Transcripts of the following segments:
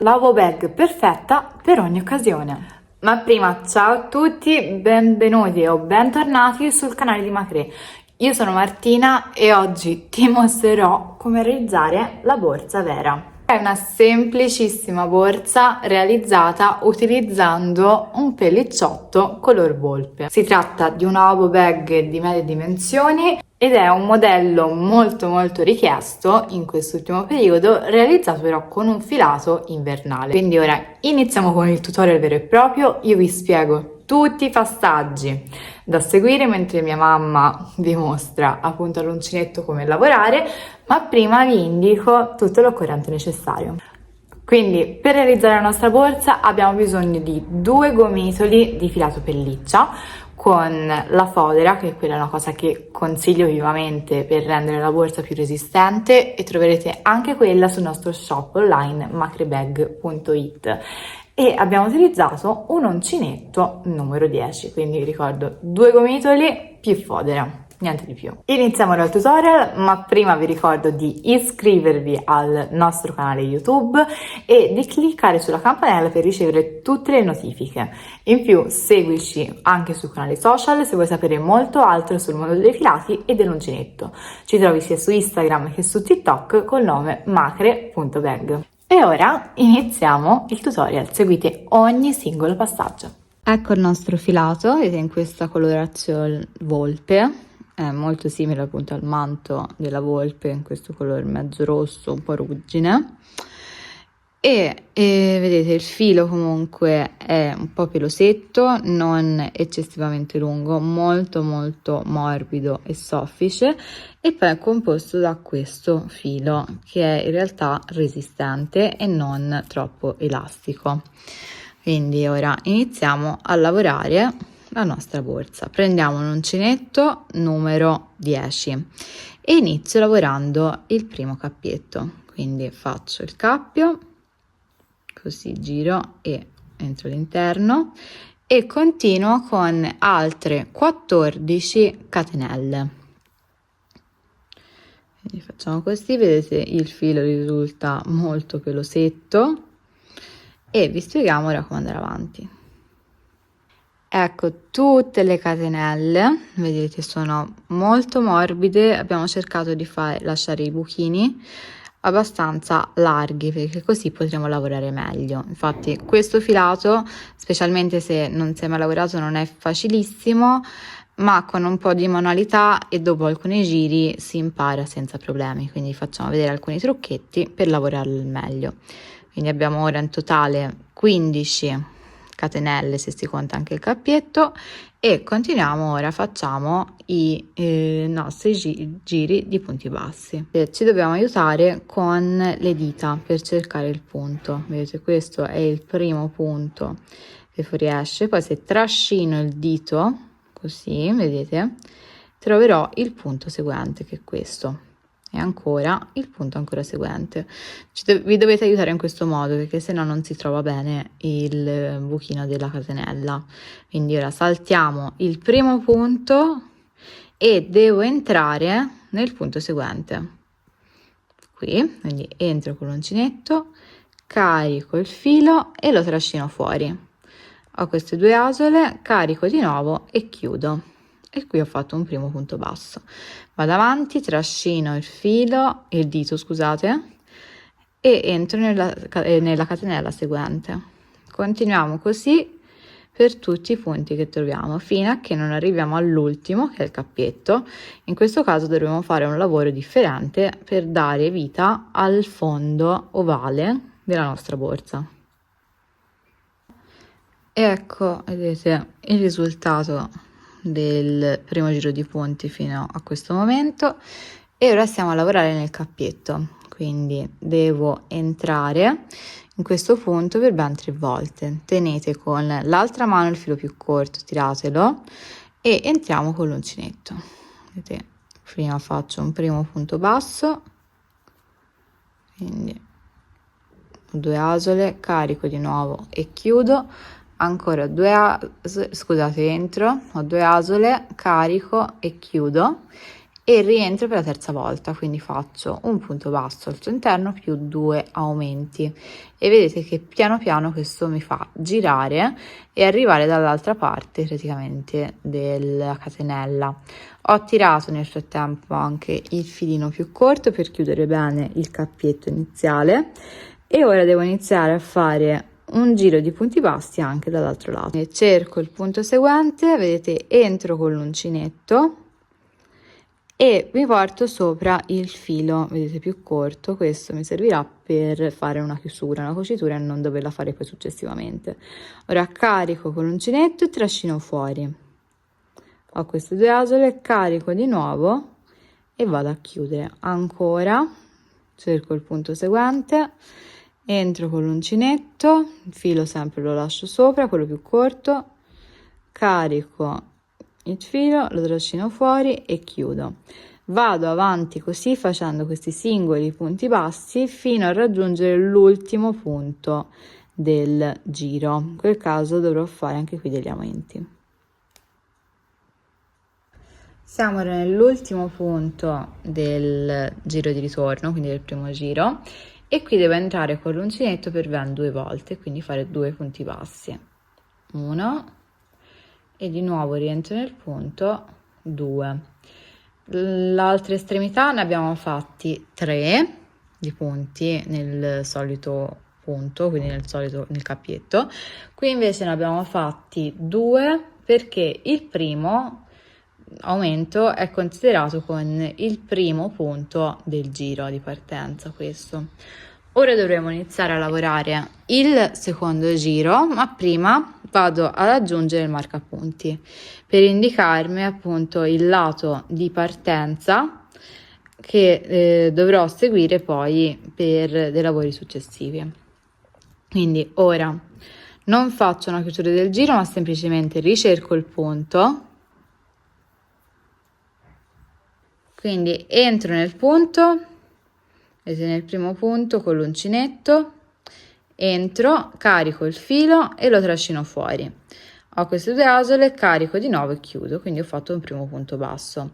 L'Avo Bag perfetta per ogni occasione. Ma prima, ciao a tutti, benvenuti o bentornati sul canale di Macré. Io sono Martina e oggi ti mostrerò come realizzare la borsa vera. È una semplicissima borsa realizzata utilizzando un pellicciotto color volpe. Si tratta di un Avo Bag di medie dimensioni ed è un modello molto richiesto in quest'ultimo periodo, realizzato però con un filato invernale. Quindi ora iniziamo con il tutorial vero e proprio. Io vi spiego tutti i passaggi da seguire mentre mia mamma vi mostra appunto all'uncinetto come lavorare, ma prima vi indico tutto l'occorrente necessario. Quindi per realizzare la nostra borsa abbiamo bisogno di 2 gomitoli di filato pelliccia con la fodera, che è quella una cosa che consiglio vivamente per rendere la borsa più resistente, e troverete anche quella sul nostro shop online macrebag.it. E abbiamo utilizzato un uncinetto numero 10, quindi vi ricordo 2 gomitoli più fodera. Niente di più. Iniziamo il tutorial, ma prima vi ricordo di iscrivervi al nostro canale YouTube e di cliccare sulla campanella per ricevere tutte le notifiche. In più seguici anche sul canale social se vuoi sapere molto altro sul mondo dei filati e dell'uncinetto. Ci trovi sia su Instagram che su TikTok col nome macre.bag. E ora iniziamo il tutorial, seguite ogni singolo passaggio. Ecco il nostro filato, ed è in questa colorazione volpe. È molto simile appunto al manto della volpe, in questo colore mezzo rosso, un po' ruggine, e vedete il filo comunque è un po' pelosetto, non eccessivamente lungo, molto morbido e soffice, e poi è composto da questo filo che è in realtà resistente e non troppo elastico. Quindi ora iniziamo a lavorare la nostra borsa. Prendiamo un uncinetto numero 10 e inizio lavorando il primo cappietto. Quindi faccio il cappio, così giro e entro all'interno e continuo con altre 14 catenelle. Quindi facciamo così, vedete il filo risulta molto pelosetto e vi spieghiamo ora come andare avanti. Ecco, tutte le catenelle, vedete, sono molto morbide. Abbiamo cercato di lasciare i buchini abbastanza larghi perché così potremo lavorare meglio. Infatti questo filato, specialmente se non si è mai lavorato, non è facilissimo, ma con un po' di manualità e dopo alcuni giri si impara senza problemi. Quindi facciamo vedere alcuni trucchetti per lavorarlo al meglio. Quindi abbiamo ora in totale 15 catenelle se si conta anche il cappietto, e continuiamo ora, facciamo i nostri giri di punti bassi. Ci dobbiamo aiutare con le dita per cercare il punto. Vedete, questo è il primo punto che fuoriesce, poi se trascino il dito così, vedete, troverò il punto seguente, che è questo, e ancora il punto ancora seguente. Vi dovete aiutare in questo modo perché se no non si trova bene il buchino della catenella. Quindi ora saltiamo il primo punto e devo entrare nel punto seguente, qui, quindi entro con l'uncinetto, carico il filo e lo trascino fuori. Ho queste 2 asole, carico di nuovo e chiudo. E qui ho fatto un primo punto basso. Vado avanti, trascino il dito, scusate, e entro nella catenella seguente. Continuiamo così per tutti i punti che troviamo fino a che non arriviamo all'ultimo, che è il cappietto. In questo caso dovremo fare un lavoro differente per dare vita al fondo ovale della nostra borsa. E ecco, vedete il risultato del primo giro di punti fino a questo momento, e ora stiamo a lavorare nel cappietto. Quindi devo entrare in questo punto per ben 3 volte. Tenete con l'altra mano il filo più corto, tiratelo e entriamo con l'uncinetto. Vedete, prima faccio un primo punto basso, quindi 2 asole, carico di nuovo e chiudo. Ancora 2 asole, scusate, entro, ho 2 asole, carico e chiudo, e rientro per la terza volta, quindi faccio un punto basso al suo interno più 2 aumenti e vedete che piano piano questo mi fa girare e arrivare dall'altra parte praticamente della catenella. Ho tirato nel frattempo anche il filino più corto per chiudere bene il cappietto iniziale e ora devo iniziare a fare un giro di punti bassi anche dall'altro lato. E cerco il punto seguente, vedete, entro con l'uncinetto e mi porto sopra il filo, vedete, più corto. Questo mi servirà per fare una chiusura, una cucitura e non doverla fare poi successivamente. Ora carico con l'uncinetto e trascino fuori. Ho queste due asole, carico di nuovo e vado a chiudere. Ancora cerco il punto seguente, entro con l'uncinetto, il filo sempre lo lascio sopra, quello più corto, carico il filo, lo trascino fuori e chiudo. Vado avanti così facendo questi singoli punti bassi fino a raggiungere l'ultimo punto del giro. In quel caso dovrò fare anche qui degli aumenti. Siamo ora nell'ultimo punto del giro di ritorno, quindi del primo giro, e qui devo entrare con l'uncinetto per ben 2 volte, quindi fare 2 punti bassi. 1 e di nuovo rientro nel punto, 2. L'altra estremità ne abbiamo fatti 3 di punti nel solito punto, quindi nel cappietto. Qui invece ne abbiamo fatti 2 perché il primo aumento è considerato con il primo punto del giro di partenza. Questo ora dovremo iniziare a lavorare il secondo giro, ma prima vado ad aggiungere il marcapunti per indicarmi appunto il lato di partenza che dovrò seguire poi per dei lavori successivi. Quindi ora non faccio una chiusura del giro, ma semplicemente ricerco il punto. Quindi entro nel punto, vedete, nel primo punto con l'uncinetto, entro, carico il filo e lo trascino fuori. Ho queste due asole, carico di nuovo e chiudo, quindi ho fatto un primo punto basso.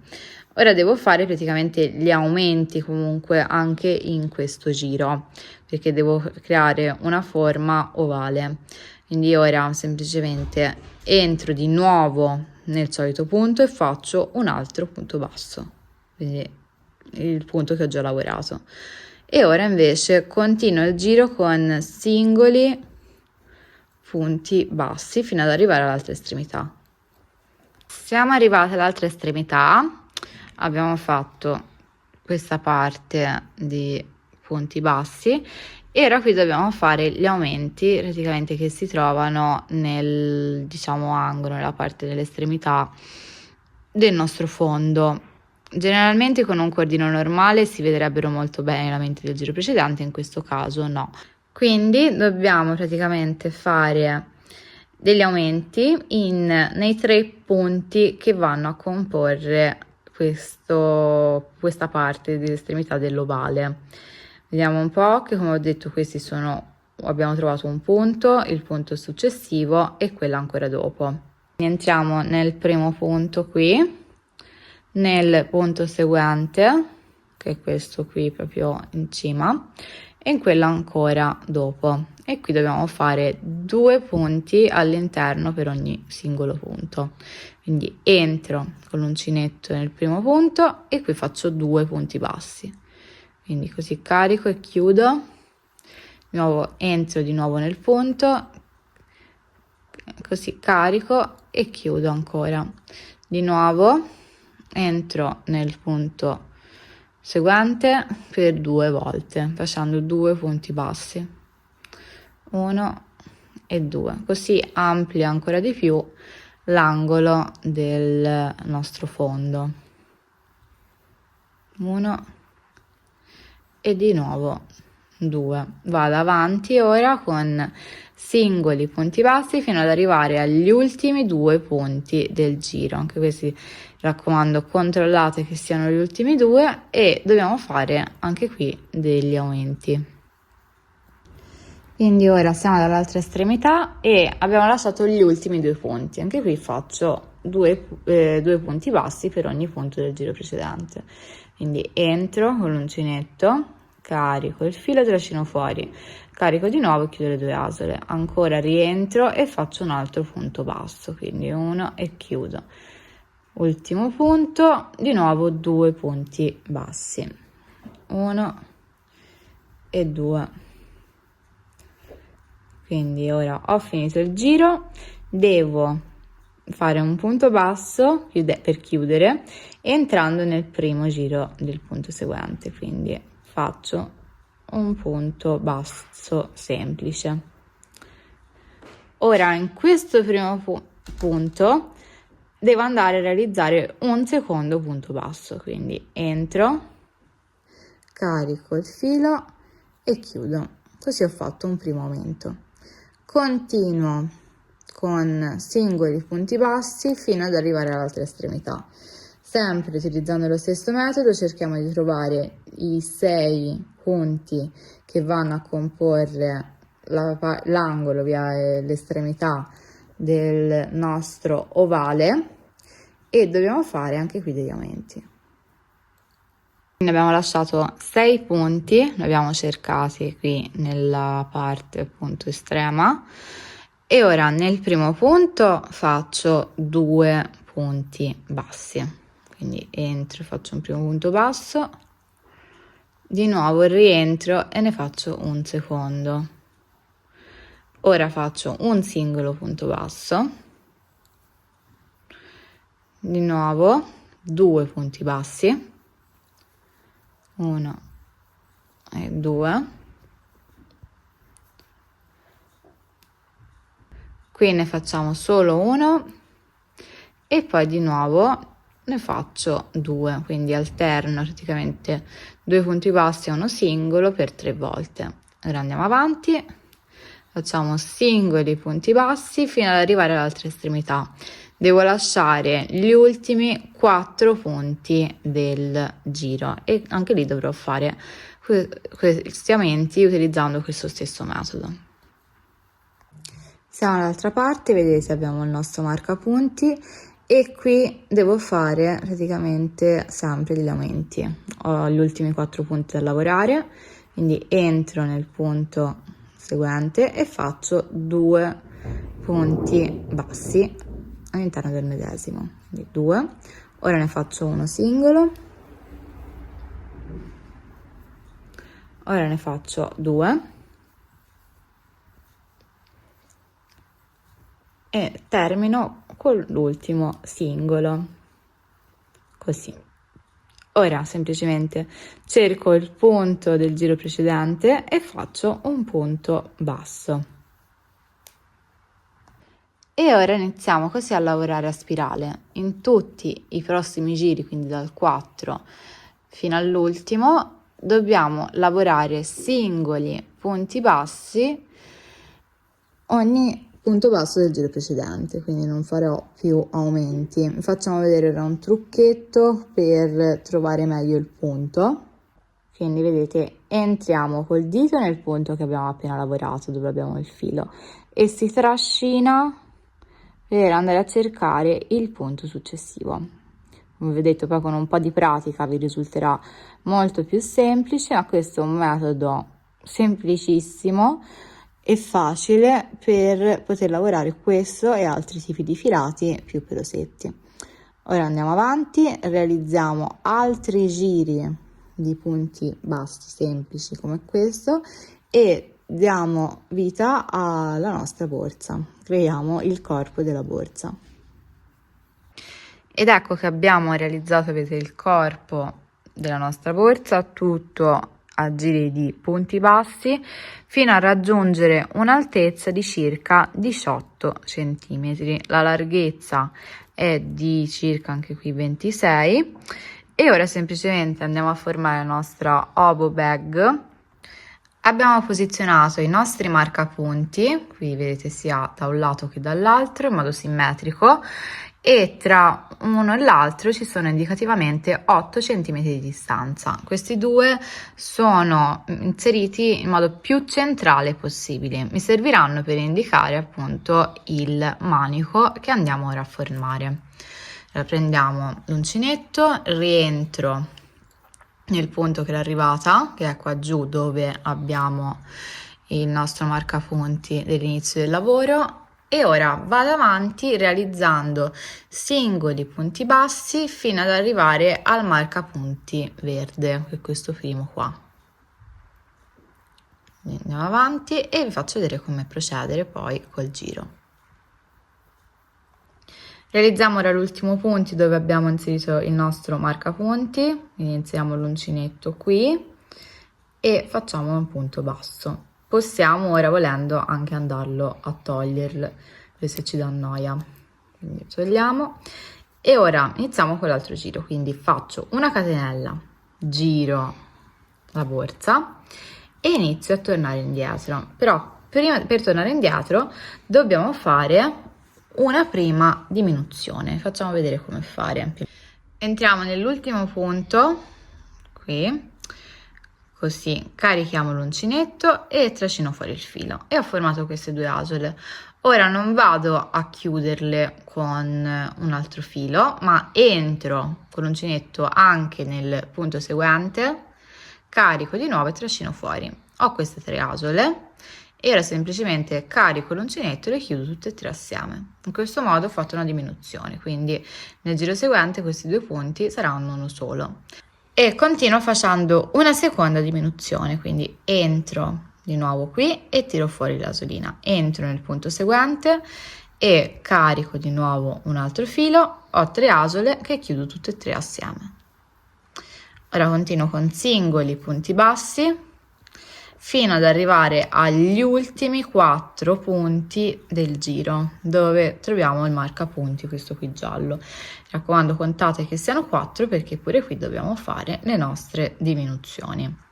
Ora devo fare praticamente gli aumenti comunque anche in questo giro, perché devo creare una forma ovale. Quindi ora semplicemente entro di nuovo nel solito punto e faccio un altro punto basso. Quindi il punto che ho già lavorato, e ora invece continuo il giro con singoli punti bassi fino ad arrivare all'altra estremità. Siamo arrivati all'altra estremità, abbiamo fatto questa parte di punti bassi e ora qui dobbiamo fare gli aumenti praticamente che si trovano nel, diciamo, angolo, nella parte dell'estremità del nostro fondo. Generalmente con un cordino normale si vedrebbero molto bene i aumenti del giro precedente, in questo caso no. Quindi dobbiamo praticamente fare degli aumenti nei 3 punti che vanno a comporre questa parte dell'estremità dell'ovale. Vediamo un po' che, come ho detto, questi abbiamo trovato un punto, il punto successivo e quello ancora dopo. Entriamo nel primo punto qui, nel punto seguente, che è questo qui proprio in cima, e in quello ancora dopo. E qui dobbiamo fare 2 punti all'interno per ogni singolo punto. Quindi entro con l'uncinetto nel primo punto e qui faccio 2 punti bassi. Quindi così carico e chiudo. Di nuovo entro di nuovo nel punto, così carico e chiudo ancora. Di nuovo entro nel punto seguente per 2 volte facendo 2 punti bassi, 1 e 2, così amplio ancora di più l'angolo del nostro fondo. 1 e di nuovo 2. Vado avanti ora con singoli punti bassi fino ad arrivare agli ultimi 2 punti del giro. Anche questi, raccomando, controllate che siano gli ultimi 2 e dobbiamo fare anche qui degli aumenti. Quindi ora siamo dall'altra estremità e abbiamo lasciato gli ultimi 2 punti. Anche qui faccio due punti bassi per ogni punto del giro precedente. Quindi entro con l'uncinetto, carico il filo, trascino fuori, carico di nuovo e chiudo le 2 asole, ancora rientro e faccio un altro punto basso, quindi 1 e chiudo, ultimo punto, di nuovo 2 punti bassi, 1 e 2. Quindi ora ho finito il giro, devo fare un punto basso per chiudere, entrando nel primo giro del punto seguente, quindi faccio un punto basso semplice. Ora in questo primo punto devo andare a realizzare un secondo punto basso, quindi entro, carico il filo e chiudo, così ho fatto un primo aumento. Continuo con singoli punti bassi fino ad arrivare all'altra estremità. Sempre utilizzando lo stesso metodo cerchiamo di trovare i 6 punti che vanno a comporre l'angolo via l'estremità del nostro ovale e dobbiamo fare anche qui degli aumenti. Ne abbiamo lasciato 6 punti, li abbiamo cercati qui nella parte appunto estrema e ora nel primo punto faccio 2 punti bassi, quindi entro, faccio un primo punto basso, di nuovo rientro e ne faccio un secondo. Ora faccio un singolo punto basso, di nuovo 2 punti bassi, 1 e 2, qui ne facciamo solo uno e poi di nuovo ne faccio 2, quindi alterno praticamente 2 punti bassi e uno singolo per 3 volte. Ora andiamo avanti, facciamo singoli punti bassi fino ad arrivare all'altra estremità. Devo lasciare gli ultimi 4 punti del giro e anche lì dovrò fare questi aumenti utilizzando questo stesso metodo. Siamo dall'altra parte, vedete abbiamo il nostro marcapunti e qui devo fare praticamente sempre degli aumenti. Ho gli ultimi 4 punti da lavorare, quindi entro nel punto seguente e faccio 2 punti bassi all'interno del medesimo, quindi 2. Ora ne faccio uno singolo, ora ne faccio 2 e termino con l'ultimo singolo, così. Ora semplicemente cerco il punto del giro precedente e faccio un punto basso. E ora iniziamo così a lavorare a spirale. In tutti i prossimi giri, quindi dal 4 fino all'ultimo, dobbiamo lavorare singoli punti bassi ogni punto basso del giro precedente, quindi non farò più aumenti. Facciamo vedere ora un trucchetto per trovare meglio il punto. Quindi vedete, entriamo col dito nel punto che abbiamo appena lavorato, dove abbiamo il filo, e si trascina per andare a cercare il punto successivo. Come vedete, poi con un po' di pratica vi risulterà molto più semplice, ma questo è un metodo semplicissimo e facile per poter lavorare questo e altri tipi di filati più pelosetti. Ora andiamo avanti, realizziamo altri giri di punti bassi semplici come questo e diamo vita alla nostra borsa, creiamo il corpo della borsa. Ed ecco che abbiamo realizzato, vedete, il corpo della nostra borsa, tutto a giri di punti bassi, fino a raggiungere un'altezza di circa 18 cm. La larghezza è di circa anche qui 26 e ora semplicemente andiamo a formare la nostra obo bag Abbiamo posizionato i nostri marcapunti, qui vedete sia da un lato che dall'altro in modo simmetrico, e tra uno e l'altro ci sono indicativamente 8 cm di distanza. Questi due sono inseriti in modo più centrale possibile, mi serviranno per indicare appunto il manico che andiamo ora a formare. Allora, prendiamo l'uncinetto, rientro nel punto che è l'arrivata, che è qua giù dove abbiamo il nostro marcapunti dell'inizio del lavoro, e ora vado avanti realizzando singoli punti bassi fino ad arrivare al marcapunti verde, che è questo primo qua. Quindi andiamo avanti e vi faccio vedere come procedere poi col giro. Realizziamo ora l'ultimo punto dove abbiamo inserito il nostro marcapunti, quindi inseriamo l'uncinetto qui e facciamo un punto basso. Possiamo ora, volendo, anche andarlo a toglierlo se ci dà noia. Quindi togliamo e ora iniziamo con l'altro giro, quindi faccio una catenella, giro la borsa e inizio a tornare indietro. Però prima, per tornare indietro dobbiamo fare una prima diminuzione. Facciamo vedere come fare. Entriamo nell'ultimo punto qui, così carichiamo l'uncinetto e trascino fuori il filo e ho formato queste due asole. Ora non vado a chiuderle con un altro filo, ma entro con l'uncinetto anche nel punto seguente, carico di nuovo e trascino fuori. Ho queste 3 asole e ora semplicemente carico l'uncinetto e le chiudo tutte e 3 assieme. In questo modo ho fatto una diminuzione, quindi nel giro seguente questi 2 punti saranno uno solo. E continuo facendo una seconda diminuzione, quindi entro di nuovo qui e tiro fuori l'asolina, entro nel punto seguente e carico di nuovo un altro filo, ho 3 asole che chiudo tutte e 3 assieme. Ora continuo con singoli punti bassi fino ad arrivare agli ultimi 4 punti del giro dove troviamo il marcapunti, questo qui giallo. Mi raccomando, contate che siano 4 perché pure qui dobbiamo fare le nostre diminuzioni.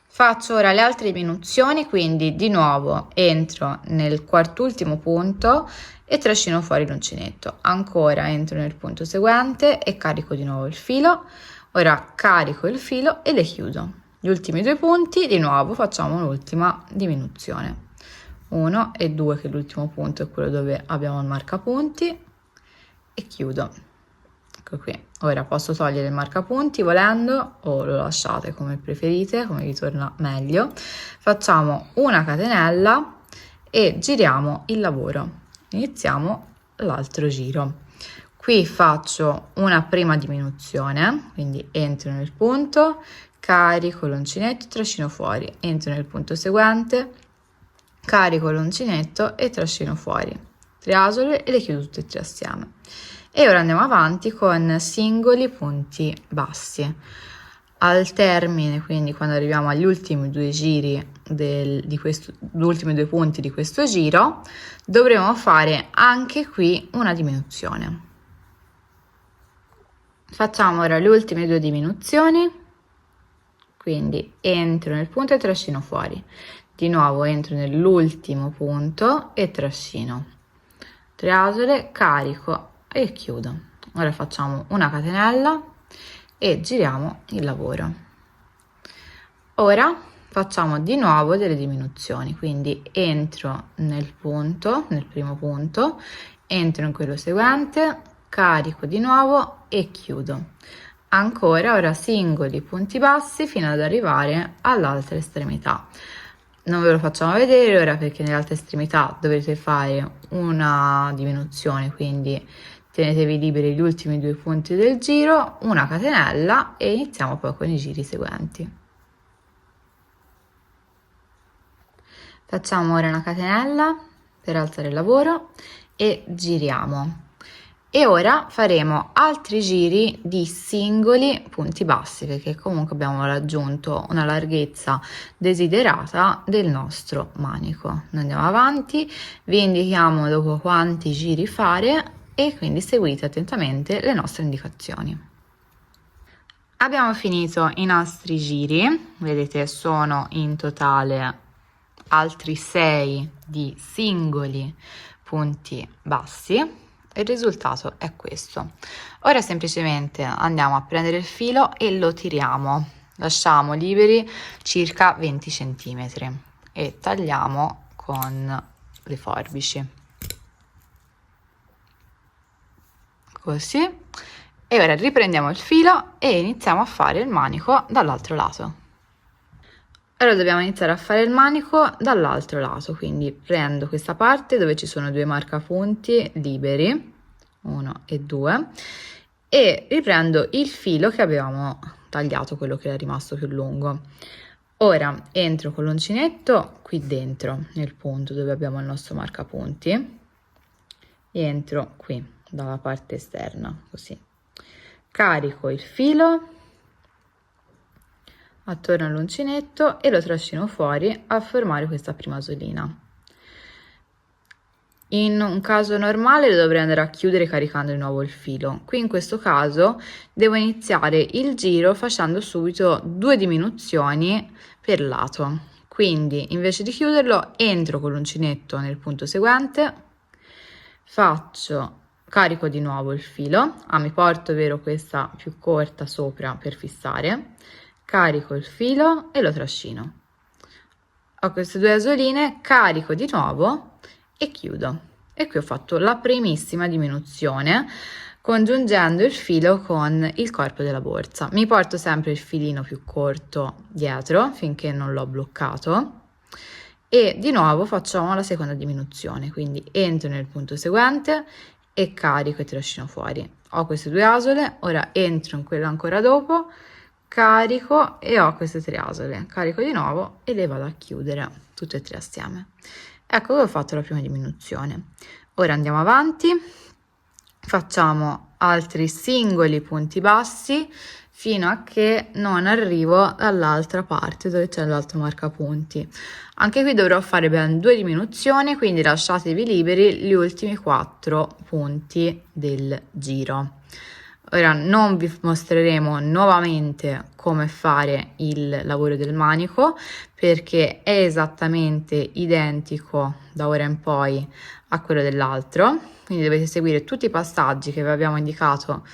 Faccio ora le altre diminuzioni, quindi di nuovo entro nel quartultimo punto e trascino fuori l'uncinetto, ancora entro nel punto seguente e carico di nuovo il filo. Ora carico il filo e le chiudo. Gli ultimi 2 punti, di nuovo facciamo l'ultima diminuzione, 1 e 2, che l'ultimo punto è quello dove abbiamo il marcapunti, e chiudo. Ecco qui. Ora posso togliere il marcapunti volendo o lo lasciate come preferite, come vi torna meglio. Facciamo una catenella e giriamo il lavoro. Iniziamo l'altro giro. Qui faccio una prima diminuzione, quindi entro nel punto, carico l'uncinetto, trascino fuori, entro nel punto seguente, carico l'uncinetto e trascino fuori 3 asole e le chiudo tutte e 3 assieme. E ora andiamo avanti con singoli punti bassi. Al termine, quindi quando arriviamo agli ultimi 2 giri gli ultimi 2 punti di questo giro, dovremo fare anche qui una diminuzione. Facciamo ora le ultime 2 diminuzioni, quindi entro nel punto e trascino fuori. Di nuovo entro nell'ultimo punto e trascino 3 asole, carico e chiudo. Ora facciamo una catenella e giriamo il lavoro. Ora facciamo di nuovo delle diminuzioni, quindi entro nel punto, nel primo punto, entro in quello seguente, carico di nuovo e chiudo. Ancora ora singoli punti bassi fino ad arrivare all'altra estremità. Non ve lo facciamo vedere ora perché nell'altra estremità dovrete fare una diminuzione, quindi tenetevi liberi gli ultimi 2 punti del giro, una catenella e iniziamo poi con i giri seguenti. Facciamo ora una catenella per alzare il lavoro e giriamo. E ora faremo altri giri di singoli punti bassi perché comunque abbiamo raggiunto una larghezza desiderata del nostro manico. Noi andiamo avanti, vi indichiamo dopo quanti giri fare e quindi seguite attentamente le nostre indicazioni. Abbiamo finito i nostri giri, vedete sono in totale altri 6 di singoli punti bassi. Il risultato è questo. Ora semplicemente andiamo a prendere il filo e lo tiriamo, lasciamo liberi circa 20 cm e tagliamo con le forbici, così. E ora riprendiamo il filo e iniziamo a fare il manico dall'altro lato. Ora dobbiamo iniziare a fare il manico dall'altro lato, quindi prendo questa parte dove ci sono 2 marcapunti liberi, 1 e 2, e riprendo il filo che avevamo tagliato, quello che era rimasto più lungo. Ora entro con l'uncinetto qui dentro nel punto dove abbiamo il nostro marcapunti, entro qui dalla parte esterna, così. Carico il filo attorno all'uncinetto e lo trascino fuori a formare questa prima asolina. In un caso normale lo dovrei andare a chiudere caricando di nuovo il filo. Qui in questo caso devo iniziare il giro facendo subito 2 diminuzioni per lato. Quindi invece di chiuderlo entro con l'uncinetto nel punto seguente, carico di nuovo il filo, mi porto vero questa più corta sopra per fissare, carico il filo e lo trascino. Ho queste 2 asoline, carico di nuovo e chiudo. E qui ho fatto la primissima diminuzione congiungendo il filo con il corpo della borsa. Mi porto sempre il filino più corto dietro finché non l'ho bloccato e di nuovo facciamo la seconda diminuzione, quindi entro nel punto seguente e carico e trascino fuori. Ho queste 2 asole, ora entro in quella ancora dopo, carico e ho queste 3 asole, carico di nuovo e le vado a chiudere tutte e 3 assieme. Ecco che ho fatto la prima diminuzione. Ora andiamo avanti, facciamo altri singoli punti bassi fino a che non arrivo dall'altra parte dove c'è l'altro marcapunti. Anche qui dovrò fare ben 2 diminuzioni, quindi lasciatevi liberi gli ultimi 4 punti del giro. Ora non vi mostreremo nuovamente come fare il lavoro del manico perché è esattamente identico da ora in poi a quello dell'altro, quindi dovete seguire tutti i passaggi che vi abbiamo indicato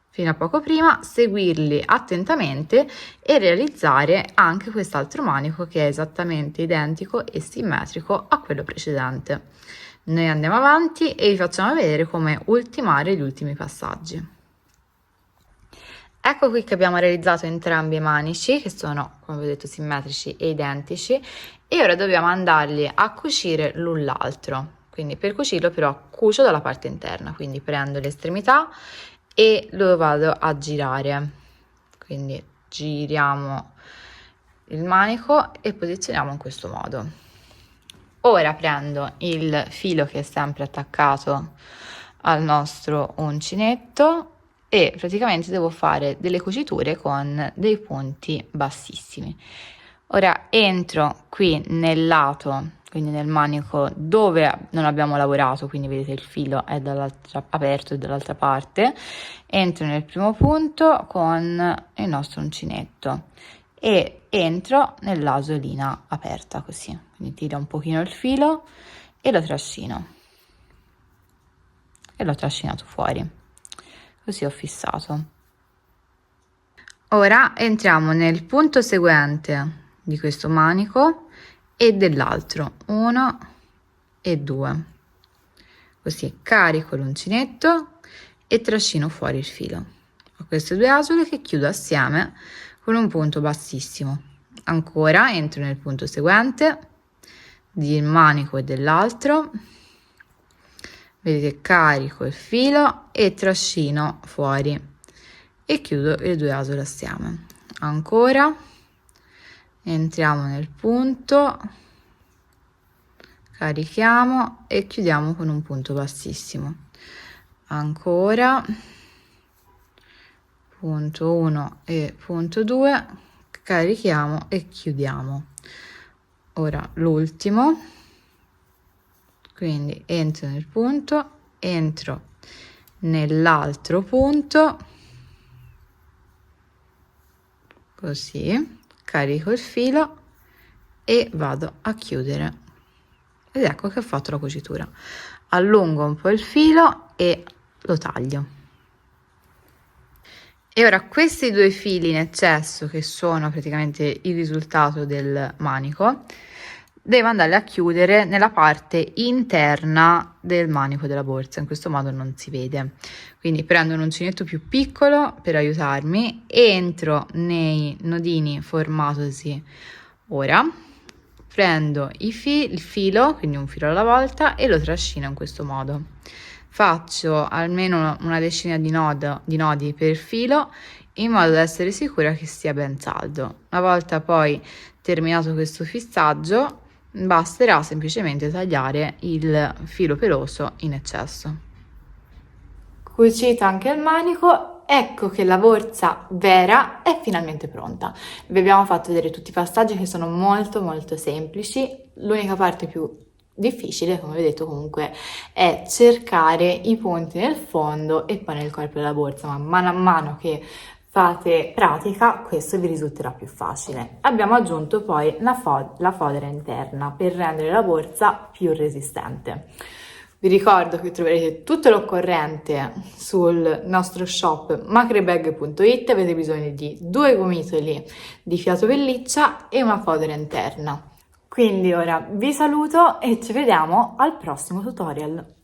fino a poco prima, seguirli attentamente e realizzare anche quest'altro manico che è esattamente identico e simmetrico a quello precedente. Noi andiamo avanti e vi facciamo vedere come ultimare gli ultimi passaggi. Ecco qui che abbiamo realizzato entrambi i manici che sono, come vi ho detto, simmetrici e identici e ora dobbiamo andarli a cucire l'un l'altro. Quindi per cucirlo però cucio dalla parte interna, quindi prendo l'estremità e lo vado a girare. Quindi giriamo il manico e posizioniamo in questo modo. Ora prendo il filo che è sempre attaccato al nostro uncinetto e praticamente devo fare delle cuciture con dei punti bassissimi. Ora entro qui nel lato, quindi nel manico dove non abbiamo lavorato, quindi vedete il filo è aperto dall'altra parte, entro nel primo punto con il nostro uncinetto e entro nell'asolina aperta così, quindi tiro un pochino il filo e lo trascino e l'ho trascinato fuori. Così ho fissato. Ora entriamo nel punto seguente di questo manico e dell'altro, 1 e 2. Così carico l'uncinetto e trascino fuori il filo. Ho queste 2 asole che chiudo assieme con un punto bassissimo. Ancora entro nel punto seguente del manico e dell'altro. Vedete, carico il filo e trascino fuori e chiudo le 2 asole assieme. Ancora entriamo nel punto, carichiamo e chiudiamo con un punto bassissimo. Ancora punto 1 e punto 2, carichiamo e chiudiamo. Ora l'ultimo, quindi entro nel punto entro nell'altro punto, così, carico il filo e vado a chiudere. Ed ecco che ho fatto la cucitura. Allungo un po' il filo e lo taglio. E ora questi due fili in eccesso, che sono praticamente il risultato del manico, devo andare a chiudere nella parte interna del manico della borsa. In questo modo non si vede. Quindi prendo un uncinetto più piccolo per aiutarmi, entro nei nodini formatosi ora, prendo il filo, quindi un filo alla volta, e lo trascino in questo modo. Faccio almeno una decina di nodi per filo, in modo da essere sicura che sia ben saldo. Una volta poi terminato questo fissaggio, basterà semplicemente tagliare il filo peloso in eccesso. Cucito anche il manico, ecco che la borsa vera è finalmente pronta. Vi abbiamo fatto vedere tutti i passaggi che sono molto molto semplici. L'unica parte più difficile, come vedete comunque, è cercare i punti nel fondo e poi nel corpo della borsa, ma mano a mano che fate pratica questo vi risulterà più facile. Abbiamo aggiunto poi la fodera interna per rendere la borsa più resistente. Vi ricordo che troverete tutto l'occorrente sul nostro shop macrebag.it. Avete bisogno di 2 gomitoli di fiato pelliccia e una fodera interna. Quindi ora vi saluto e ci vediamo al prossimo tutorial.